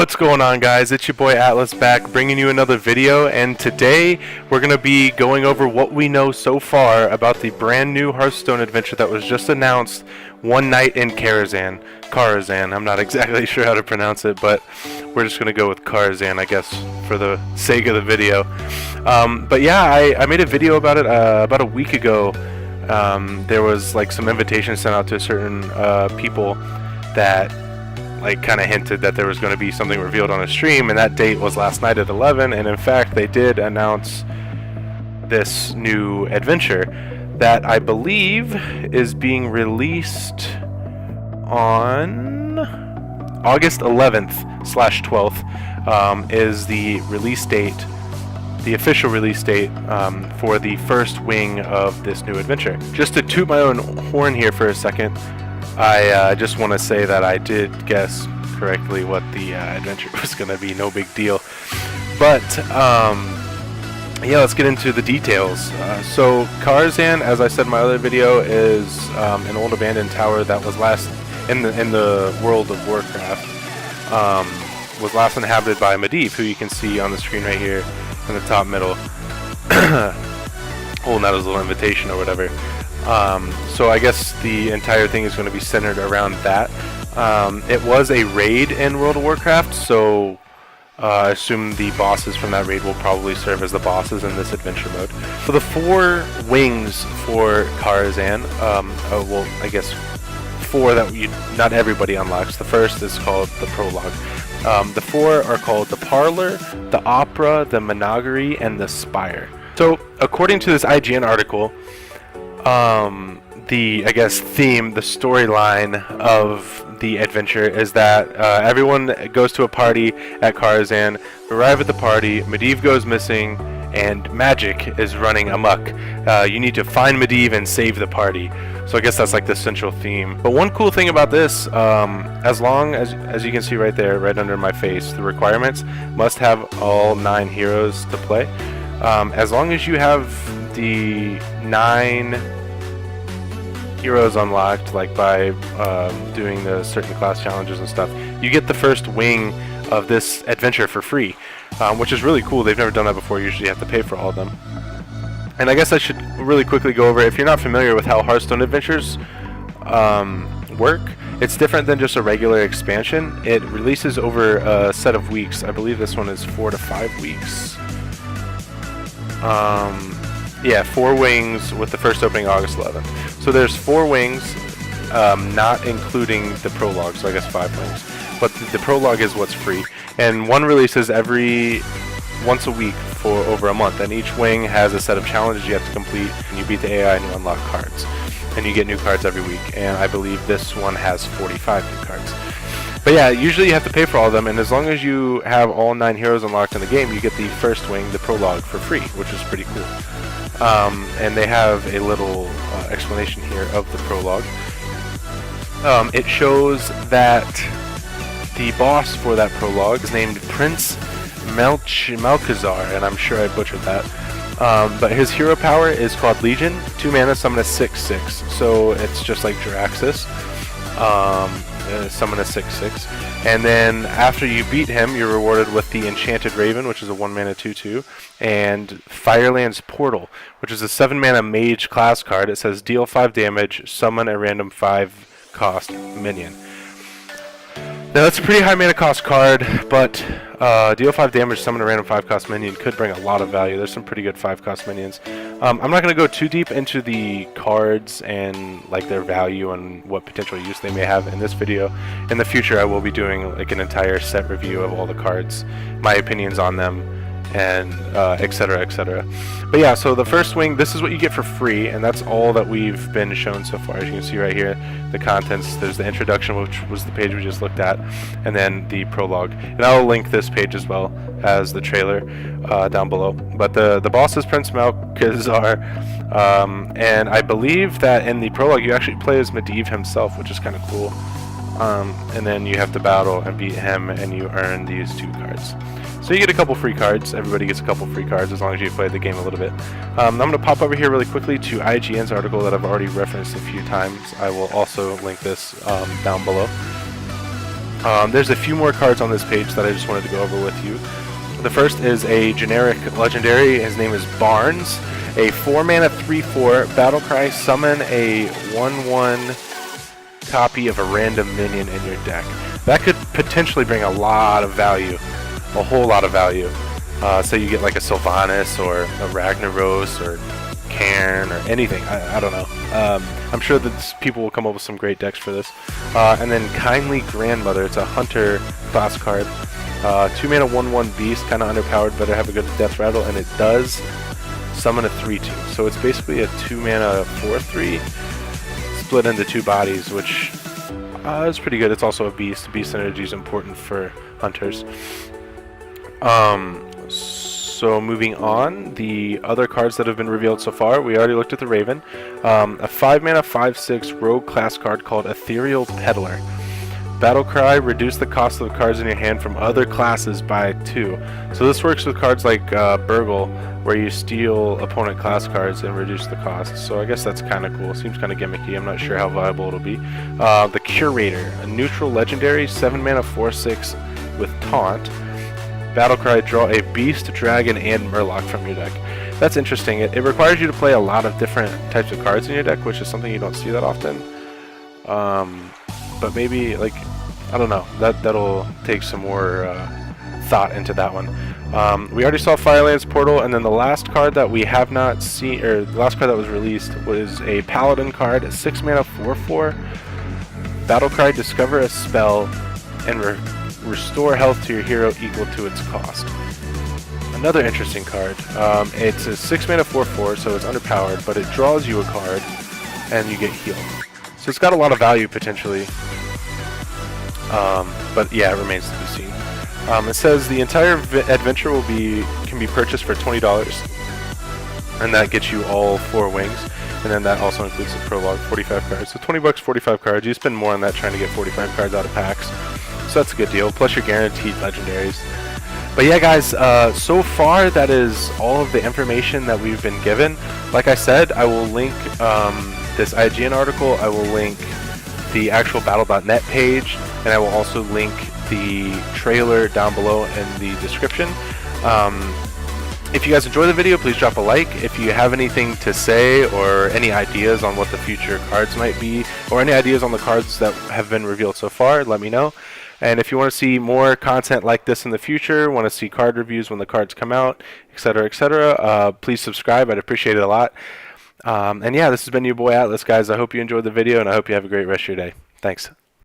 What's going on, guys? It's your boy Atlas back bringing you another video, and today we're going to be going over what we know so far about the brand new Hearthstone Adventure that was just announced one night in Karazhan. I'm not exactly sure how to pronounce it, but we're just going to go with Karazhan, I guess, for the sake of the video. But yeah, I made a video about it about a week ago. There was like some invitations sent out to certain people that like kind of hinted that there was going to be something revealed on a stream, and that date was last night at 11, and in fact they did announce this new adventure that I believe is being released on August 11th/12th is the release date, the official release date for the first wing of this new adventure. Just to toot my own horn here for a second, I just want to say that I did guess correctly what the adventure was going to be. No big deal. But yeah, let's get into the details. So Karazhan, as I said in my other video, is an old abandoned tower that was last in the world of Warcraft. Was last inhabited by Medivh, who you can see on the screen right here in the top middle, holding out his little invitation or whatever. So I guess the entire thing is going to be centered around that. It was a raid in World of Warcraft, so I assume the bosses from that raid will probably serve as the bosses in this adventure mode. So the 4 wings for Karazhan, well, I guess 4 that not everybody unlocks. The first is called the Prologue. The 4 are called the Parlor, the Opera, the Menagerie, and the Spire. So according to this IGN article, the theme, the storyline of the adventure is that everyone goes to a party at Karazhan, arrive at the party, Medivh goes missing, and magic is running amok. You need to find Medivh and save the party. So I guess that's like the central theme. But one cool thing about this, as long as you can see right there, right under my face, the requirements must have all 9 heroes to play. As long as you have the 9 heroes unlocked, like by doing the certain class challenges and stuff, you get the first wing of this adventure for free, which is really cool. They've never done that before. Usually you have to pay for all of them. And I guess I should really quickly go over, if you're not familiar with how Hearthstone Adventures work, it's different than just a regular expansion. It releases over a set of weeks. I believe this one is 4 to 5 weeks. Yeah, 4 wings with the first opening August 11th. So there's 4 wings, not including the Prologue, so I guess 5 wings. But the Prologue is what's free. And one releases once a week for over a month. And each wing has a set of challenges you have to complete. And you beat the AI and you unlock cards. And you get new cards every week. And I believe this one has 45 new cards. But yeah, usually you have to pay for all of them, and as long as you have all 9 heroes unlocked in the game, you get the first wing, the Prologue, for free, which is pretty cool. And they have a little explanation here of the Prologue. It shows that the boss for that Prologue is named Prince Malchazar, and I'm sure I butchered that. But his hero power is called Legion, 2 mana, summon a 6/6, so it's just like Jiraxis. Summon a 6/6, and then after you beat him, you're rewarded with the Enchanted Raven, which is a 1 mana 2/2, and Fireland's Portal, which is a 7 mana mage class card. It says deal 5 damage, summon a random 5 cost minion. Now that's a pretty high mana cost card, but deal 5 damage, summon a random 5 cost minion could bring a lot of value. There's some pretty good 5 cost minions. I'm not going to go too deep into the cards and like their value and what potential use they may have in this video. In the future, I will be doing like an entire set review of all the cards, my opinions on them, and etc, etc. But yeah, so the first wing, this is what you get for free, and that's all that we've been shown so far. As you can see right here, the contents, there's the introduction, which was the page we just looked at, and then the Prologue. And I'll link this page as well as the trailer down below. But the boss is Prince Malchazar, and I believe that in the Prologue you actually play as Medivh himself, which is kind of cool. And then you have to battle and beat him, and you earn these 2 cards. So you get a couple free cards. Everybody gets a couple free cards as long as you play the game a little bit. I'm going to pop over here really quickly to IGN's article that I've already referenced a few times. I will also link this down below. There's a few more cards on this page that I just wanted to go over with you. The first is a generic legendary. His name is Barnes. A 4-mana 3/4 Battlecry. Summon a 1/1 copy of a random minion in your deck. That could potentially bring a lot of value, a whole lot of value. So you get like a Sylvanas or a Ragnaros or Cairn or anything. I don't know. I'm sure that people will come up with some great decks for this. And then Kindly Grandmother. It's a Hunter class card. 2-mana 1/1 beast, kind of underpowered, better have a good death rattle, and it does summon a 3/2. So it's basically a 2-mana 4/3 split into 2 bodies, which is pretty good. It's also a beast. Beast energy is important for hunters. So moving on, the other cards that have been revealed so far, we already looked at the Raven. A 5-mana 5/6 rogue class card called Ethereal Peddler. Battlecry, reduce the cost of the cards in your hand from other classes by 2. So this works with cards like Burgle, where you steal opponent class cards and reduce the cost. So I guess that's kind of cool. Seems kind of gimmicky. I'm not sure how viable it'll be. The Curator, a neutral legendary, 7-mana 4/6 with Taunt. Battlecry, draw a Beast, Dragon, and Murloc from your deck. That's interesting. It requires you to play a lot of different types of cards in your deck, which is something you don't see that often. But maybe, like, I don't know, that'll take some more thought into that one. We already saw Firelands Portal, and then the last card that we have not seen, or the last card that was released, was a Paladin card, a 6-mana 4/4. Battlecry, discover a spell, and restore health to your hero equal to its cost. Another interesting card. It's a 6-mana 4/4, so it's underpowered, but it draws you a card, and you get healed. So it's got a lot of value potentially, but yeah, it remains to be seen. It says the entire adventure can be purchased for $20, and that gets you all 4 wings, and then that also includes the prologue, 45 cards. So $20, 45 cards. You spend more on that trying to get 45 cards out of packs, so that's a good deal. Plus you're guaranteed legendaries. But yeah, guys, so far that is all of the information that we've been given. Like I said, I will link this IGN article, I will link the actual battle.net page, and I will also link the trailer down below in the description. If you guys enjoy the video, please drop a like. If you have anything to say or any ideas on what the future cards might be, or any ideas on the cards that have been revealed so far, let me know. And if you want to see more content like this in the future, want to see card reviews when the cards come out, etc., please subscribe. I'd appreciate it a lot. And yeah, this has been your boy Atlas, guys. I hope you enjoyed the video, and I hope you have a great rest of your day. Thanks.